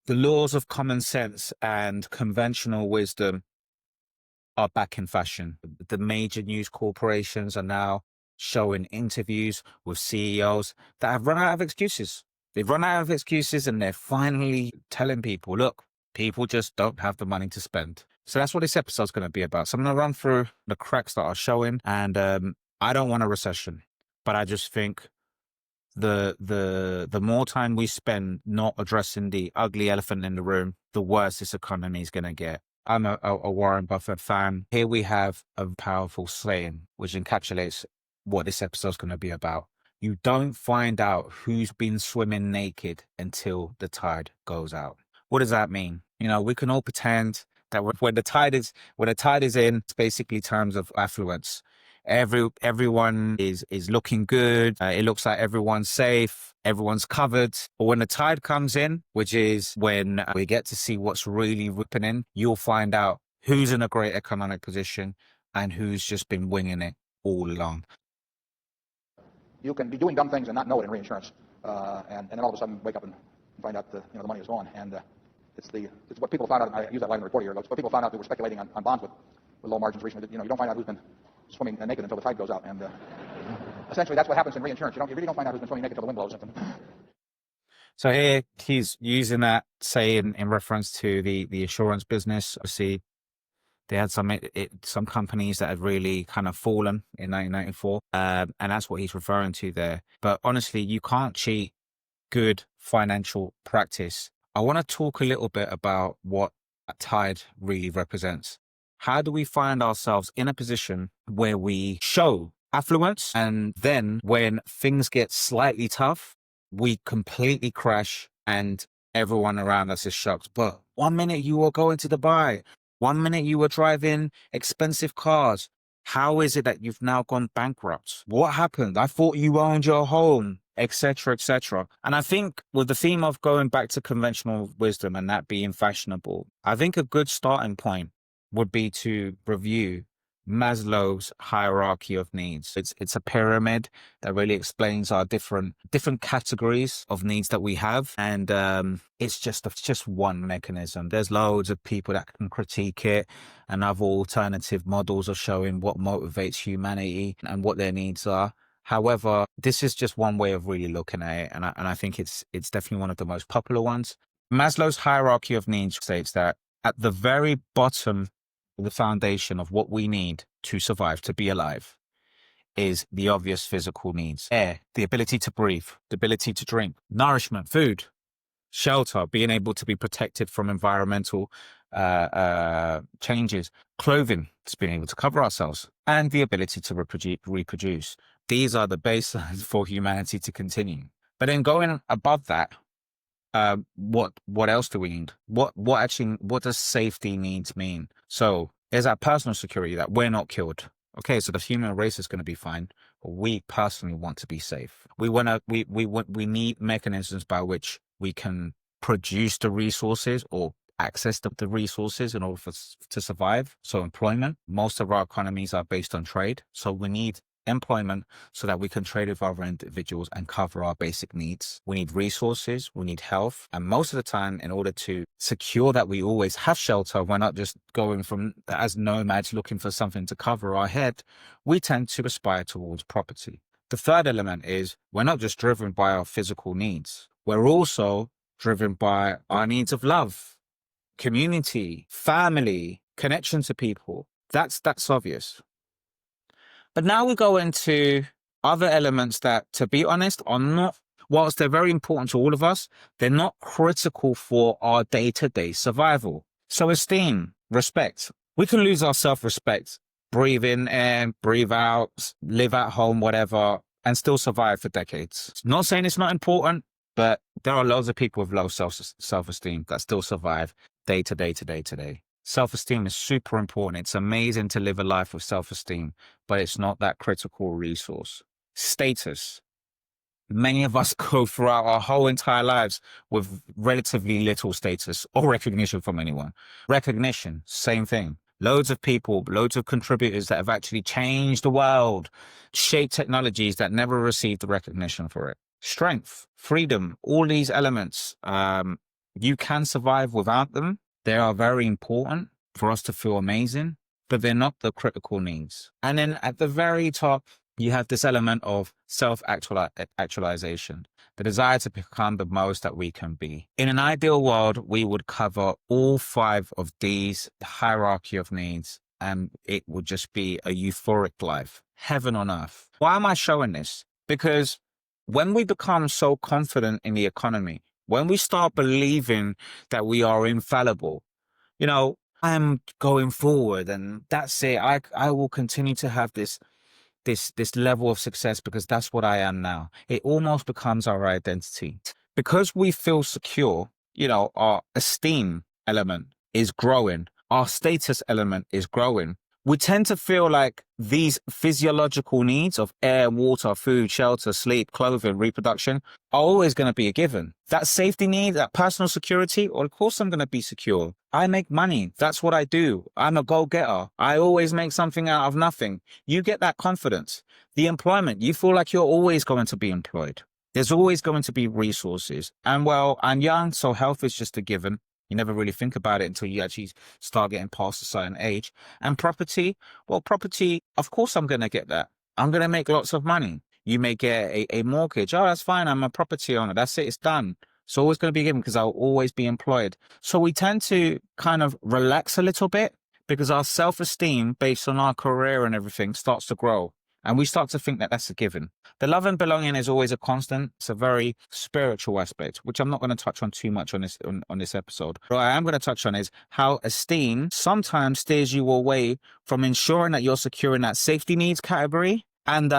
The laws of common sense and conventional wisdom are back in fashion. The major news corporations are now showing interviews with CEOs that have run out of excuses. They've run out of excuses and they're finally telling people, look, people just don't have the money to spend. So that's what this episode's going to be about. So I'm going to run through the cracks that are showing. And I don't want a recession, but I just think the more time we spend not addressing the ugly elephant in the room, the worse this economy is going to get. I'm a Warren Buffett fan. Here we have a powerful saying which encapsulates what this episode's going to be about. You don't find out who's been swimming naked until the tide goes out. What does that mean? You know, we can all pretend that when the tide is in, it's basically terms of affluence. Everyone is looking good. It looks like everyone's safe. Everyone's covered. But when the tide comes in, which is when we get to see what's really ripping in, you'll find out who's in a great economic position and who's just been winging it all along. You can be doing dumb things and not know it in reinsurance, and then all of a sudden wake up and find out the money is gone. And it's what people found out. I used that line in the report a year ago. It's what people found out that were speculating on bonds with low margins recently. That, you don't find out who's been swimming naked until the tide goes out. And essentially, that's what happens in reinsurance. You really don't find out who's been swimming naked until the wind blows. So here he's using that, say, in reference to the insurance business. Obviously, they had some companies that had really kind of fallen in 1994, and that's what he's referring to there. But honestly, you can't cheat good financial practice. I want to talk a little bit about what a tide really represents. How do we find ourselves in a position where we show affluence, and then when things get slightly tough, we completely crash and everyone around us is shocked? But 1 minute you were going to Dubai, 1 minute you were driving expensive cars. How is it that you've now gone bankrupt? What happened? I thought you owned your home, etc., etc. And I think with the theme of going back to conventional wisdom and that being fashionable, I think a good starting point would be to review Maslow's hierarchy of needs. It's a pyramid that really explains our different categories of needs that we have, and it's just one mechanism. There's loads of people that can critique it, and other alternative models of showing what motivates humanity and what their needs are. However, this is just one way of really looking at it, and I think it's definitely one of the most popular ones. Maslow's hierarchy of needs states that at the very bottom, the foundation of what we need to survive, to be alive, is the obvious physical needs. Air, the ability to breathe, the ability to drink, nourishment, food, shelter, being able to be protected from environmental changes, clothing, just being able to cover ourselves, and the ability to reproduce. These are the baselines for humanity to continue. But then going above that, what else do we need? What does safety needs mean? So there's our personal security, that we're not killed. Okay, so the human race is going to be fine, but we personally want to be safe. We need mechanisms by which we can produce the resources or access the resources in order to survive. So employment, most of our economies are based on trade. So we need employment so that we can trade with other individuals and cover our basic needs. We need resources, we need health. And most of the time, in order to secure that we always have shelter, we're not just going from as nomads looking for something to cover our head, we tend to aspire towards property. The third element is we're not just driven by our physical needs. We're also driven by our needs of love, community, family, connection to people. That's obvious. But now we go into other elements that, to be honest, are not, whilst they're very important to all of us, they're not critical for our day-to-day survival. So esteem, respect. We can lose our self-respect, breathe in air, breathe out, live at home, whatever, and still survive for decades. Not saying it's not important, but there are loads of people with low self-esteem that still survive day to day. Self-esteem is super important. It's amazing to live a life with self-esteem, but it's not that critical resource. Status. Many of us go throughout our whole entire lives with relatively little status or recognition from anyone. Recognition, same thing. Loads of people, loads of contributors that have actually changed the world, shaped technologies that never received the recognition for it. Strength, freedom, all these elements, You can survive without them. They are very important for us to feel amazing, but they're not the critical needs. And then at the very top, you have this element of self-actualization, the desire to become the most that we can be. In an ideal world, we would cover all 5 of these, the hierarchy of needs, and it would just be a euphoric life, heaven on earth. Why am I showing this? Because when we become so confident in the economy, when we start believing that we are infallible, you know, I'm going forward and that's it. I will continue to have this level of success because that's what I am now. It almost becomes our identity. Because we feel secure, our esteem element is growing. Our status element is growing. We tend to feel like these physiological needs of air, water, food, shelter, sleep, clothing, reproduction are always going to be a given. That safety need, that personal security, well, of course I'm going to be secure. I make money. That's what I do. I'm a go-getter. I always make something out of nothing. You get that confidence. The employment, you feel like you're always going to be employed. There's always going to be resources. And well, I'm young, so health is just a given. You never really think about it until you actually start getting past a certain age. And property, well, property, of course I'm going to get that. I'm going to make lots of money. You may get a mortgage. Oh, that's fine. I'm a property owner. That's it. It's done. It's always going to be given because I'll always be employed. So we tend to kind of relax a little bit because our self-esteem based on our career and everything starts to grow. And we start to think that that's a given. The love and belonging is always a constant. It's a very spiritual aspect, which I'm not going to touch on too much on this episode. What I am going to touch on is how esteem sometimes steers you away from ensuring that you're secure in that safety needs category and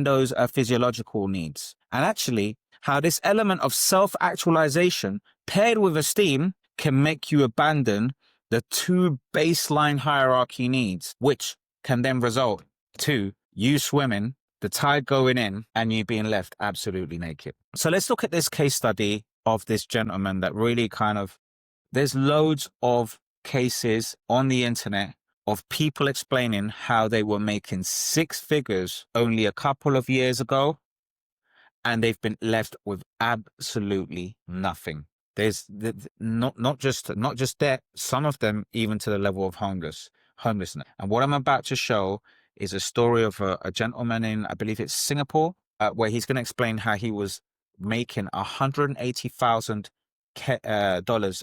those physiological needs. And actually, how this element of self-actualization paired with esteem can make you abandon the 2 baseline hierarchy needs, which can then result to you swimming, the tide going in, and you being left absolutely naked. So let's look at this case study of this gentleman that really there's loads of cases on the internet of people explaining how they were making 6 figures only a couple of years ago, and they've been left with absolutely nothing. There's not just debt, some of them even to the level of homelessness. And what I'm about to show is a story of a gentleman in, I believe it's Singapore, where he's going to explain how he was making $180,000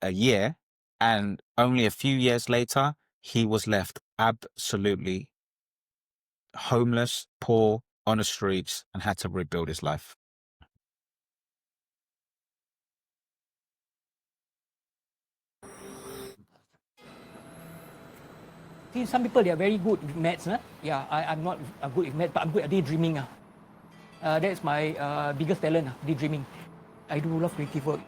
a year, and only a few years later, he was left absolutely homeless, poor, on the streets, and had to rebuild his life. See, some people, they are very good with maths. Huh? Yeah, I'm not good with maths, but I'm good at daydreaming. That's my biggest talent, daydreaming. I do love creative work.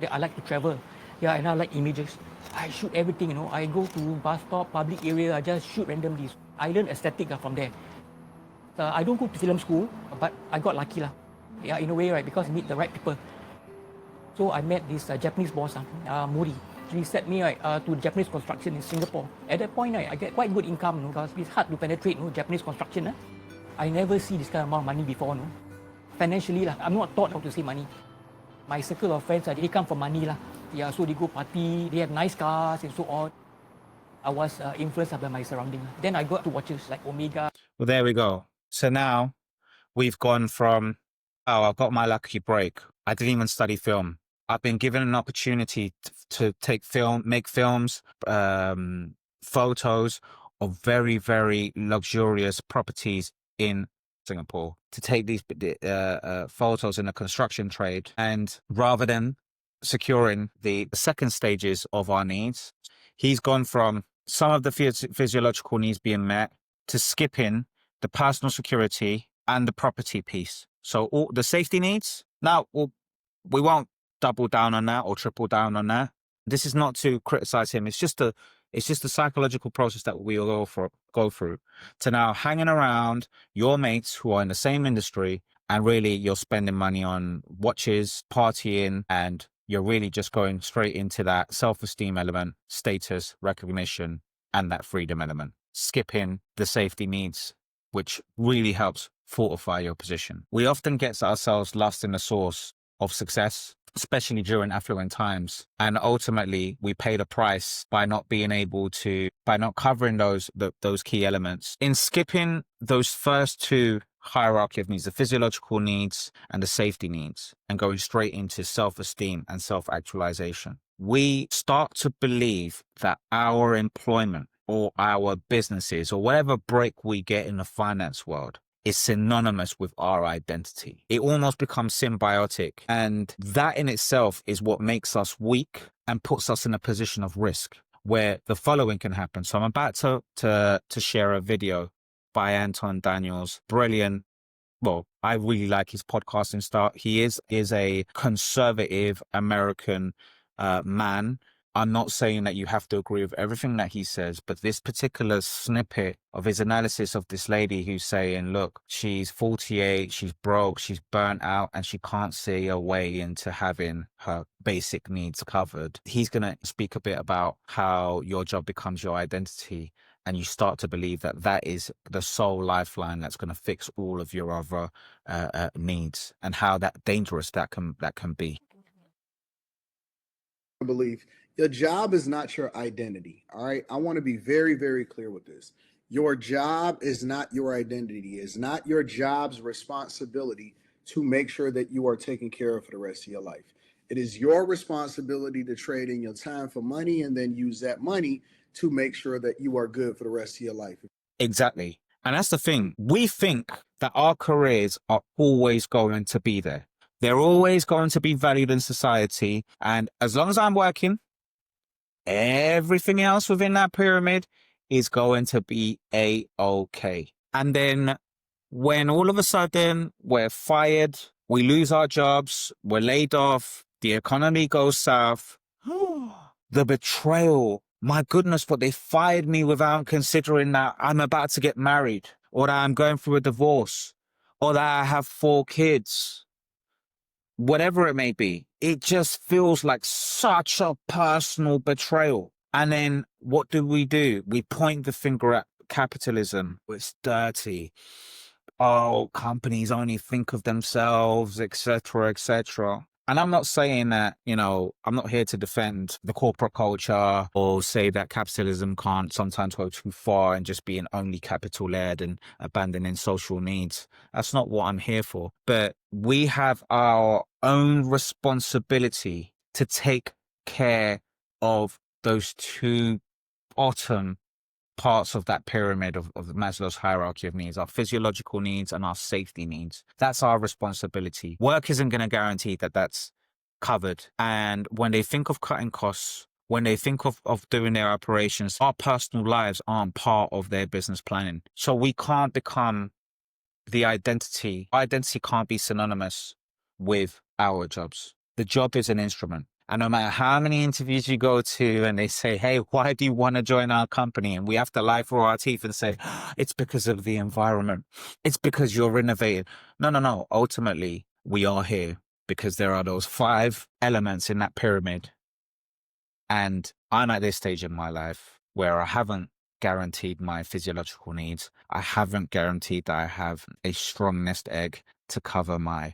I like to travel. Yeah, and I like images. I shoot everything, I go to bus stop, public area, I just shoot randomly. I learn aesthetic from there. I don't go to film school, but I got lucky. Yeah, in a way, right, because I meet the right people. So I met this Japanese boss, Mori. He sent me to Japanese construction in Singapore. At that point, I get quite good income because it's hard to penetrate Japanese construction. I never see this kind of amount of money before. Financially, I'm not taught how to save money. My circle of friends, they come for money. Yeah, so they go party, they have nice cars and so on. I was influenced by my surrounding. Then I got to watches like Omega. Well, there we go. So now we've gone from, I got my lucky break. I didn't even study film. I've been given an opportunity to make films, photos of very, very luxurious properties in Singapore, to take these photos in the construction trade. And rather than securing the second stages of our needs, he's gone from some of the physiological needs being met to skipping the personal security and the property piece. So all the safety needs, now we won't double down on that or triple down on that. This is not to criticize him. It's just a psychological process that we all go through to now hanging around your mates who are in the same industry, and really you're spending money on watches, partying, and you're really just going straight into that self-esteem element, status, recognition, and that freedom element, skipping the safety needs, which really helps fortify your position. We often get ourselves lost in the source of success, especially during affluent times. And ultimately, we paid a price by not being able to, by not covering those key elements. In skipping those first two hierarchy of needs, the physiological needs and the safety needs, and going straight into self-esteem and self-actualization, we start to believe that our employment or our businesses or whatever break we get in the finance world is synonymous with our identity. It almost becomes symbiotic. And that in itself is what makes us weak and puts us in a position of risk where the following can happen. So I'm about to share a video by Anton Daniels. Brilliant. Well, I really like his podcasting style. He is a conservative American man. I'm not saying that you have to agree with everything that he says, but this particular snippet of his analysis of this lady who's saying, look, she's 48, she's broke, she's burnt out, and she can't see a way into having her basic needs covered. He's going to speak a bit about how your job becomes your identity, and you start to believe that that is the sole lifeline that's going to fix all of your other needs, and how that dangerous that can be. Belief. Your job is not your identity. All right. I want to be very, very clear with this. Your job is not your identity. It's not your job's responsibility to make sure that you are taken care of for the rest of your life. It is your responsibility to trade in your time for money and then use that money to make sure that you are good for the rest of your life. Exactly. And that's the thing. We think that our careers are always going to be there. They're always going to be valued in society. And as long as I'm working, everything else within that pyramid is going to be A-okay. And then when all of a sudden we're fired, we lose our jobs, we're laid off, the economy goes south, the betrayal. My goodness, but they fired me without considering that I'm about to get married, or that I'm going through a divorce, or that I have 4 kids. Whatever it may be, it just feels like such a personal betrayal. And then what do? We point the finger at capitalism. It's dirty. Oh, companies only think of themselves, etc., etc. And I'm not saying that, I'm not here to defend the corporate culture or say that capitalism can't sometimes go too far and just being only capital-led and abandoning social needs. That's not what I'm here for. But we have our own responsibility to take care of those two bottom parts of that pyramid of Maslow's hierarchy of needs, our physiological needs and our safety needs. That's our responsibility. Work isn't going to guarantee that that's covered. And when they think of cutting costs, when they think of doing their operations, our personal lives aren't part of their business planning. So we can't become the identity. Identity can't be synonymous with our jobs. The job is an instrument. And no matter how many interviews you go to and they say, hey, why do you want to join our company? And we have to lie through our teeth and say, it's because of the environment. It's because you're innovative. No. Ultimately, we are here because there are those 5 elements in that pyramid. And I'm at this stage in my life where I haven't guaranteed my physiological needs. I haven't guaranteed that I have a strong nest egg to cover my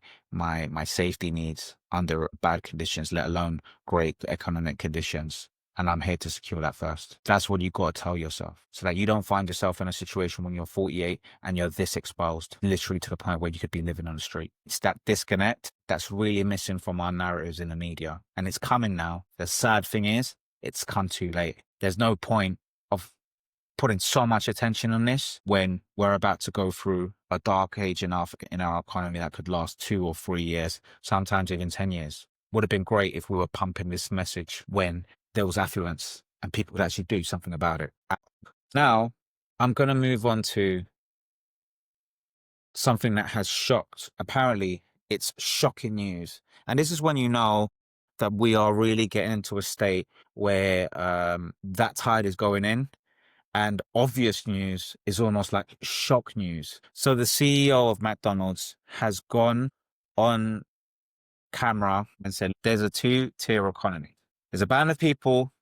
safety needs under bad conditions, let alone great economic conditions. And I'm here to secure that first. That's what you got to tell yourself, so that you don't find yourself in a situation when you're 48 and you're this exposed, literally to the point where you could be living on the street. It's that disconnect that's really missing from our narratives in the media. And it's coming now. The sad thing is, it's come too late. There's no point of putting so much attention on this when we're about to go through a dark age in our economy that could last 2 or 3 years, sometimes even 10 years. Would have been great if we were pumping this message when there was affluence and people could actually do something about it. Now, I'm going to move on to something that has shocked. Apparently, it's shocking news. And this is when you know that we are really getting into a state where that tide is going in. And obvious news is almost like shock news. So the CEO of McDonald's has gone on camera and said, there's a 2-tier economy. There's a band of people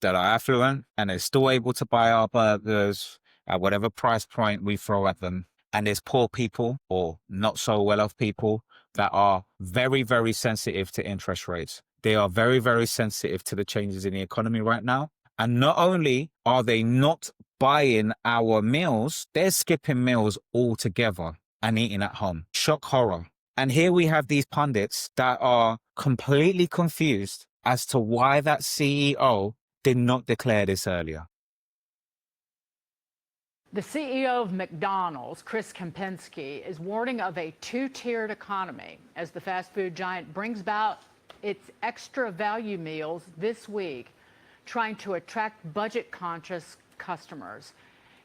that are affluent and they're still able to buy our burgers at whatever price point we throw at them. And there's poor people or not so well off people that are very, very sensitive to interest rates. They are very, very sensitive to the changes in the economy right now. And not only are they not buying our meals, they're skipping meals altogether and eating at home. Shock horror. And here we have these pundits that are completely confused as to why that CEO did not declare this earlier. The CEO of McDonald's, Chris Kempinski, is warning of a two-tiered economy as the fast food giant brings about its extra value meals this week, trying to attract budget-conscious customers.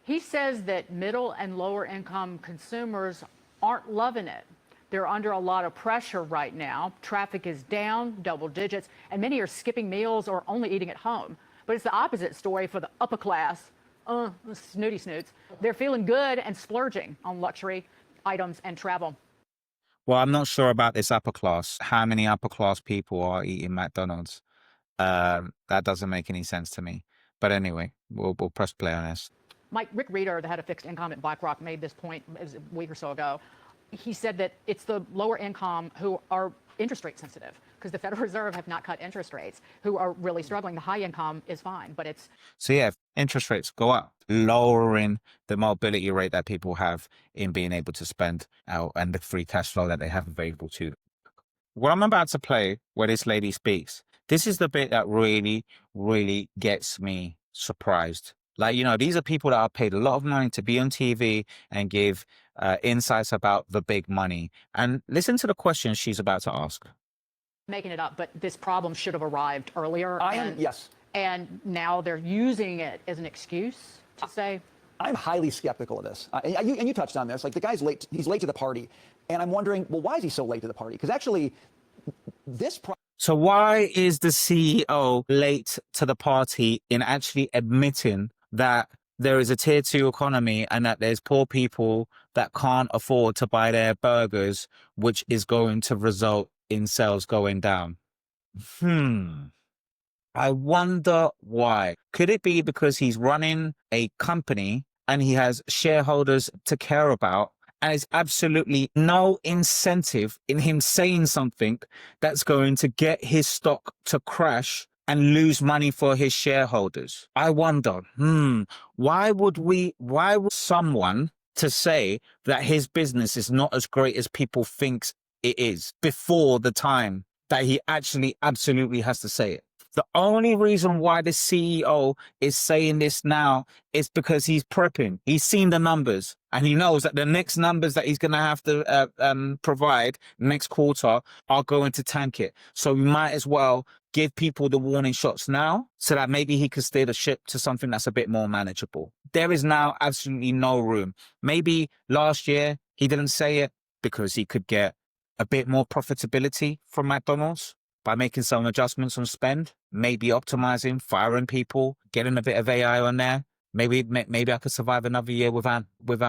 He says that middle and lower-income consumers aren't loving it. They're under a lot of pressure right now. Traffic is down double digits, and many are skipping meals or only eating at home. But it's the opposite story for the upper class. Snooty snoots. They're feeling good and splurging on luxury items and travel. Well, I'm not sure about this upper class. How many upper class people are eating McDonald's? That doesn't make any sense to me. But anyway, we'll press play on this. Rick Reeder, the head of fixed income at BlackRock, made this point a week or so ago. He said that it's the lower income who are interest rate sensitive because the Federal Reserve have not cut interest rates, who are really struggling. The high income is fine, but it's... So yeah, if interest rates go up, lowering the mobility rate that people have in being able to spend out and the free cash flow that they have available to them. What I'm about to play, where this lady speaks, this is the bit that really, really gets me surprised. Like, you know, these are people that are paid a lot of money to be on TV and give insights about the big money. And listen to the questions she's about to ask. Making it up, but this problem should have arrived earlier. Yes. And now they're using it as an excuse to say... I'm highly skeptical of this. And you touched on this. Like, the guy's late. He's late to the party. And I'm wondering, well, why is he so late to the party? Because actually, this... So why is the CEO late to the party in actually admitting that there is a tier 2 economy and that there's poor people that can't afford to buy their burgers, which is going to result in sales going down? I wonder why. Could it be because he's running a company and he has shareholders to care about, and there's absolutely no incentive in him saying something that's going to get his stock to crash and lose money for his shareholders? I wonder, why would someone to say that his business is not as great as people think it is before the time that he actually absolutely has to say it? The only reason why the CEO is saying this now is because he's prepping. He's seen the numbers and he knows that the next numbers that he's going to have to provide next quarter are going to tank it. So we might as well give people the warning shots now so that maybe he can steer the ship to something that's a bit more manageable. There is now absolutely no room. Maybe last year he didn't say it because he could get a bit more profitability from McDonald's by making some adjustments on spend, maybe optimizing, firing people, getting a bit of AI on there. Maybe I could survive another year without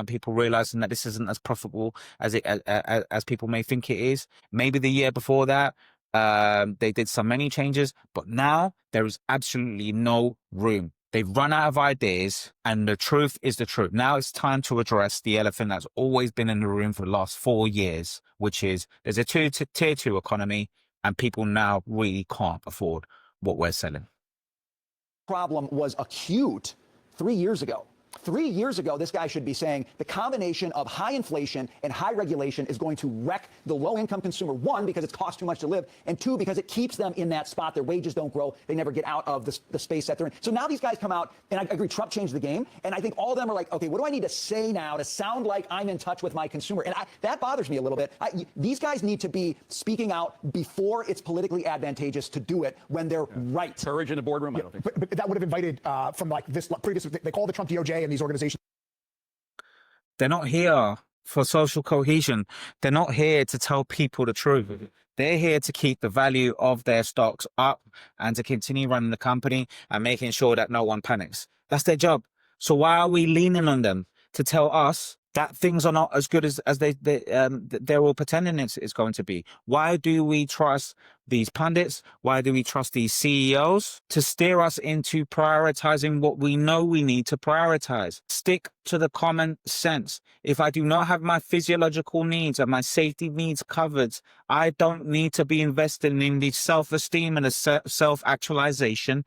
people realizing that this isn't as profitable as people may think it is. Maybe the year before that, they did so many changes, but now there is absolutely no room. They've run out of ideas, and the truth is the truth. Now it's time to address the elephant that's always been in the room for the last 4 years, which is there's a tier 2 economy, and people now really can't afford what we're selling. Problem was acute 3 years ago. 3 years ago, this guy should be saying the combination of high inflation and high regulation is going to wreck the low-income consumer, one, because it costs too much to live, and two, because it keeps them in that spot. Their wages don't grow. They never get out of the space that they're in. So now these guys come out, and I agree, Trump changed the game, and I think all of them are like, okay, what do I need to say now to sound like I'm in touch with my consumer? And that bothers me a little bit. These guys need to be speaking out before it's politically advantageous to do it when they're right. Courage in the boardroom, I don't think. But that would have invited from like this previous, they call the Trump DOJ and these organizations. They're not here for social cohesion. They're not here to tell people the truth. They're here to keep the value of their stocks up and to continue running the company and making sure that no one panics. That's their job. So why are we leaning on them to tell us that things are not as good as they're all pretending it's going to be. Why do we trust these pundits? Why do we trust these CEOs to steer us into prioritizing what we know we need to prioritize? Stick to the common sense. If I do not have my physiological needs and my safety needs covered, I don't need to be investing in the self-esteem and the self-actualization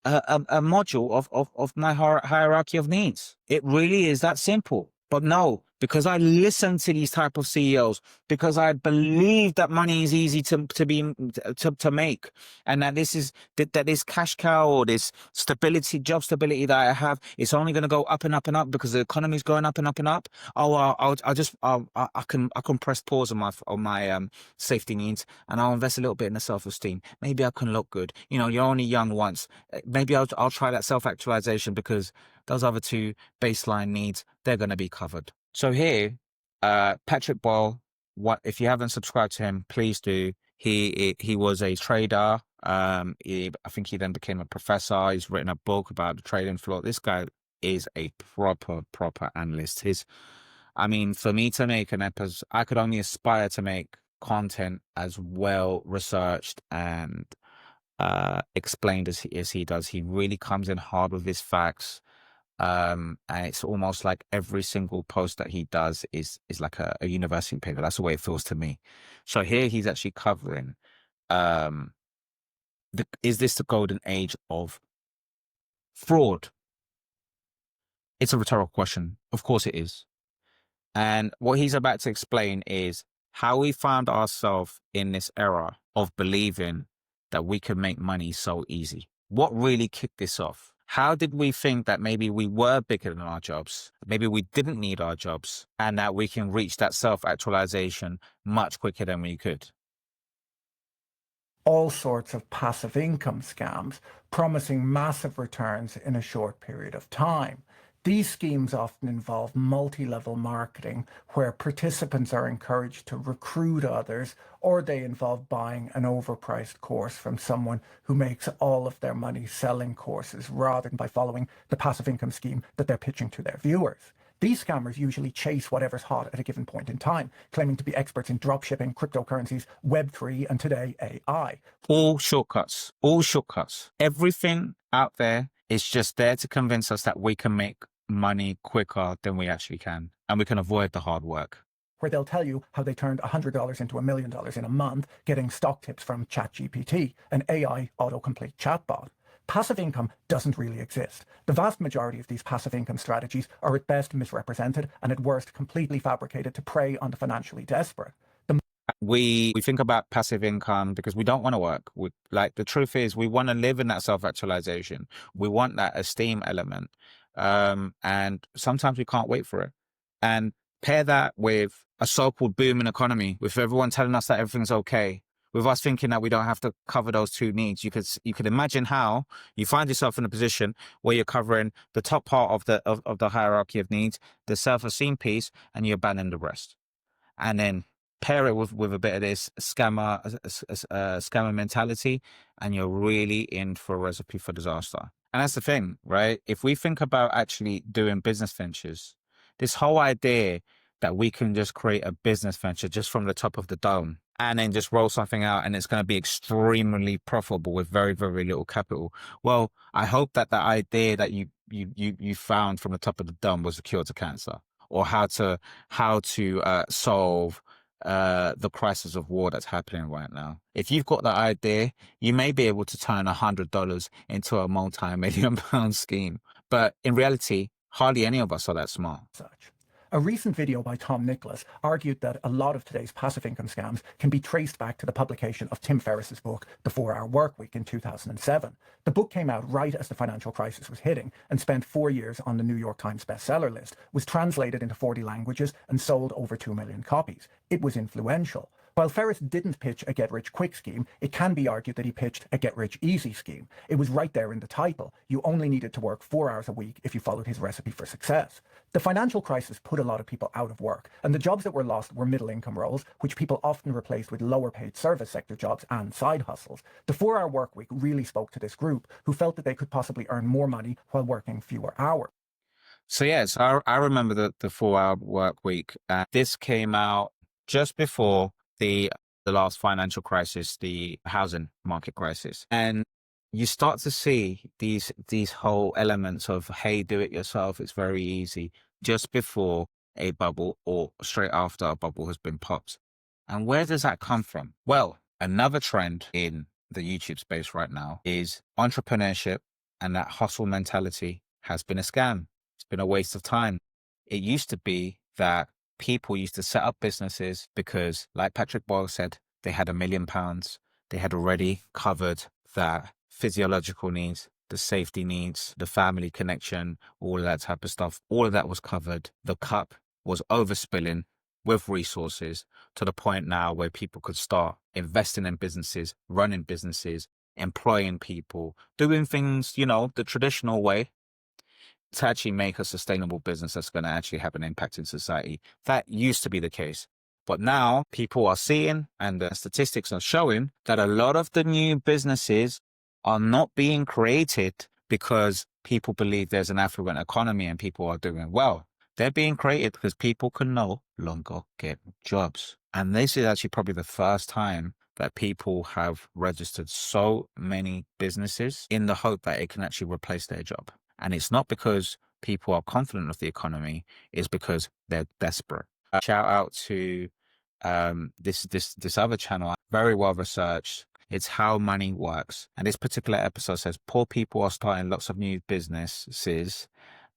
a module of my hierarchy of needs. It really is that simple. But no, because I listen to these type of CEOs, because I believe that money is easy to make, and that this cash cow or this stability, job stability that I have, it's only going to go up and up and up because the economy is going up and up and up. Oh, I can press pause on my safety needs, and I'll invest a little bit in the self-esteem. Maybe I can look good. You know, you're only young once. Maybe I'll try that self-actualization because those other two baseline needs, they're going to be covered. So here, Patrick Boyle, if you haven't subscribed to him, please do. He was a trader. I think he then became a professor. He's written a book about the trading floor. This guy is a proper analyst. I mean, for me to make an episode, I could only aspire to make content as well researched and explained as he does. He really comes in hard with his facts. And it's almost like every single post that he does is like a university paper. That's the way it feels to me. So here he's actually covering, is this the golden age of fraud? It's a rhetorical question. Of course it is. And what he's about to explain is how we found ourselves in this era of believing that we can make money so easy. What really kicked this off? How did we think that maybe we were bigger than our jobs? Maybe we didn't need our jobs and that we can reach that self-actualization much quicker than we could? All sorts of passive income scams promising massive returns in a short period of time. These schemes often involve multi-level marketing where participants are encouraged to recruit others, or they involve buying an overpriced course from someone who makes all of their money selling courses rather than by following the passive income scheme that they're pitching to their viewers. These scammers usually chase whatever's hot at a given point in time, claiming to be experts in dropshipping, cryptocurrencies, Web3, and today AI. All shortcuts, all shortcuts. Everything out there is just there to convince us that we can make money quicker than we actually can, and we can avoid the hard work. Where they'll tell you how they turned $100 into $1 million in a month, getting stock tips from ChatGPT, an AI autocomplete chatbot. Passive income doesn't really exist. The vast majority of these passive income strategies are at best misrepresented and at worst completely fabricated to prey on the financially desperate. We think about passive income because we don't want to work. Like the truth is, we want to live in that self-actualization. We want that esteem element. And sometimes we can't wait for it. And pair that with a so-called booming economy, with everyone telling us that everything's okay, with us thinking that we don't have to cover those two needs. You could imagine how you find yourself in a position where you're covering the top part of the hierarchy of needs, the self-esteem piece, and you abandon the rest. And then pair it with a bit of this scammer mentality, and you're really in for a recipe for disaster. And that's the thing, right? If we think about actually doing business ventures, this whole idea that we can just create a business venture just from the top of the dome and then just roll something out and it's going to be extremely profitable with very, very little capital. Well, I hope that the idea that you found from the top of the dome was a cure to cancer, or how to solve the crisis of war that's happening right now. If you've got that idea, you may be able to turn $100 into a multi-million-pound scheme. But in reality, hardly any of us are that smart. A recent video by Tom Nicholas argued that a lot of today's passive income scams can be traced back to the publication of Tim Ferriss's book, The 4-Hour Workweek, in 2007. The book came out right as the financial crisis was hitting and spent 4 years on the New York Times bestseller list, was translated into 40 languages and sold over 2 million copies. It was influential. While Ferriss didn't pitch a get-rich-quick scheme, it can be argued that he pitched a get-rich-easy scheme. It was right there in the title. You only needed to work 4 hours a week if you followed his recipe for success. The financial crisis put a lot of people out of work, and the jobs that were lost were middle-income roles, which people often replaced with lower-paid service sector jobs and side hustles. The 4-Hour Workweek really spoke to this group, who felt that they could possibly earn more money while working fewer hours. So yes, I remember the 4-hour work week. This came out just before the last financial crisis, the housing market crisis, and you start to see these whole elements of, hey, do it yourself. It's very easy, just before a bubble or straight after a bubble has been popped. And where does that come from? Well, another trend in the YouTube space right now is entrepreneurship, and that hustle mentality has been a scam. It's been a waste of time. It used to be that people used to set up businesses because, like Patrick Boyle said, they had £1 million. They had already covered their physiological needs, the safety needs, the family connection, all of that type of stuff. All of that was covered. The cup was overspilling with resources to the point now where people could start investing in businesses, running businesses, employing people, doing things, the traditional way to actually make a sustainable business that's going to actually have an impact in society. That used to be the case. But now people are seeing, and the statistics are showing, that a lot of the new businesses are not being created because people believe there's an affluent economy and people are doing well. They're being created because people can no longer get jobs. And this is actually probably the first time that people have registered so many businesses in the hope that it can actually replace their job. And it's not because people are confident of the economy, it's because they're desperate. Shout out to this other channel, very well researched. It's How Money Works. And this particular episode says poor people are starting lots of new businesses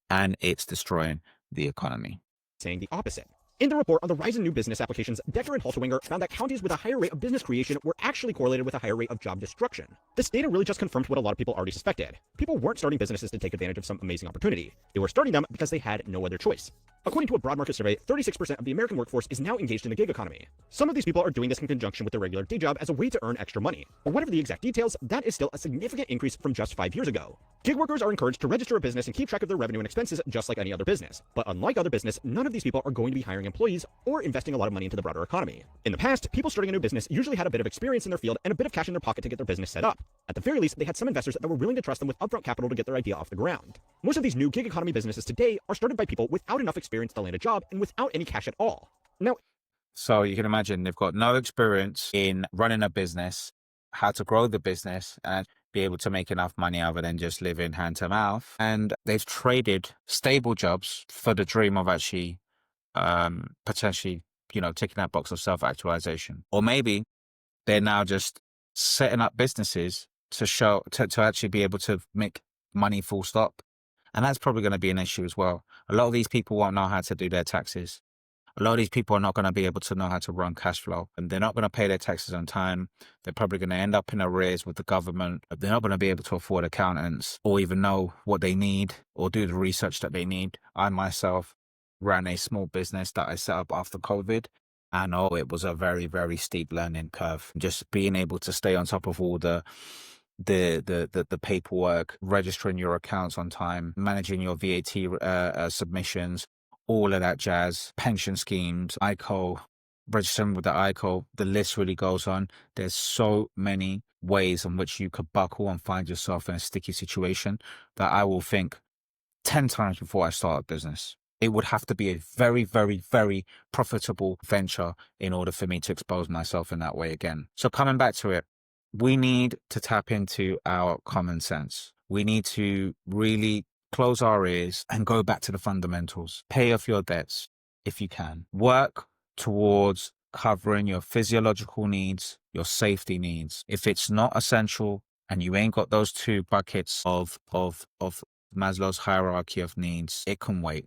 and it's destroying the economy. Saying the opposite. In the report on the rise in new business applications, Decker and Halterwinger found that counties with a higher rate of business creation were actually correlated with a higher rate of job destruction. This data really just confirmed what a lot of people already suspected. People weren't starting businesses to take advantage of some amazing opportunity. They were starting them because they had no other choice. According to a broad market survey, 36% of the American workforce is now engaged in the gig economy. Some of these people are doing this in conjunction with their regular day job as a way to earn extra money. Or whatever the exact details, that is still a significant increase from just 5 years ago. Gig workers are encouraged to register a business and keep track of their revenue and expenses just like any other business. But unlike other business, none of these people are going to be hiring employees or investing a lot of money into the broader economy. In the past, people starting a new business usually had a bit of experience in their field and a bit of cash in their pocket to get their business set up. At the very least, they had some investors that were willing to trust them with upfront capital to get their idea off the ground. Most of these new gig economy businesses today are started by people without enough experience to land a job and without any cash at all. Now, so you can imagine they've got no experience in running a business, how to grow the business and be able to make enough money other than just living hand to mouth. And they've traded stable jobs for the dream of actually potentially, ticking that box of self-actualization. Or maybe they're now just setting up businesses to actually be able to make money full stop. And that's probably going to be an issue as well. A lot of these people won't know how to do their taxes. A lot of these people are not going to be able to know how to run cash flow, and they're not going to pay their taxes on time. They're probably going to end up in arrears with the government. They're not going to be able to afford accountants or even know what they need or do the research that they need. I myself ran a small business that I set up after COVID. And it was a very, very steep learning curve. Just being able to stay on top of all the paperwork, registering your accounts on time, managing your VAT submissions, all of that jazz, pension schemes, ICO, registering with the ICO, the list really goes on. There's so many ways in which you could buckle and find yourself in a sticky situation that I will think 10 times before I start a business. It would have to be a very, very, very profitable venture in order for me to expose myself in that way again. So coming back to it, we need to tap into our common sense. We need to really close our ears and go back to the fundamentals. Pay off your debts if you can. Work towards covering your physiological needs, your safety needs. If it's not essential and you ain't got those two buckets of Maslow's hierarchy of needs, it can wait.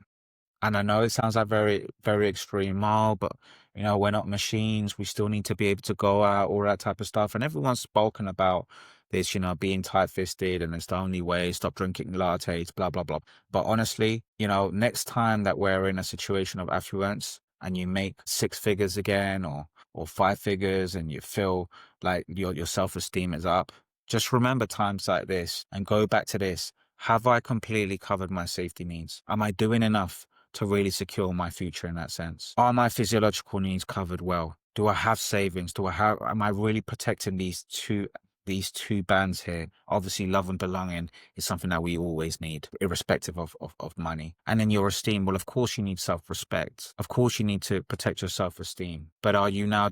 And I know it sounds like very, very extreme, but we're not machines. We still need to be able to go out, all that type of stuff. And everyone's spoken about this, being tight-fisted and it's the only way, stop drinking lattes, blah, blah, blah. But honestly, next time that we're in a situation of affluence and you make 6 figures again or 5 figures and you feel like your self-esteem is up, just remember times like this and go back to this. Have I completely covered my safety needs? Am I doing enough to really secure my future in that sense? Are my physiological needs covered well? Do I have savings? Am I really protecting these two these two bands here. Obviously, love and belonging is something that we always need, irrespective of money. And then your esteem, well, of course you need self-respect. Of course you need to protect your self-esteem. But are you now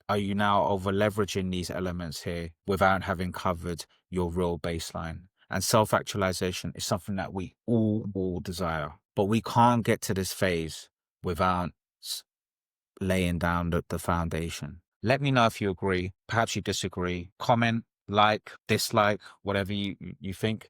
over leveraging these elements here without having covered your real baseline? And self-actualization is something that we all desire. But we can't get to this phase without laying down the foundation. Let me know if you agree. Perhaps you disagree. Comment, like, dislike, whatever you think.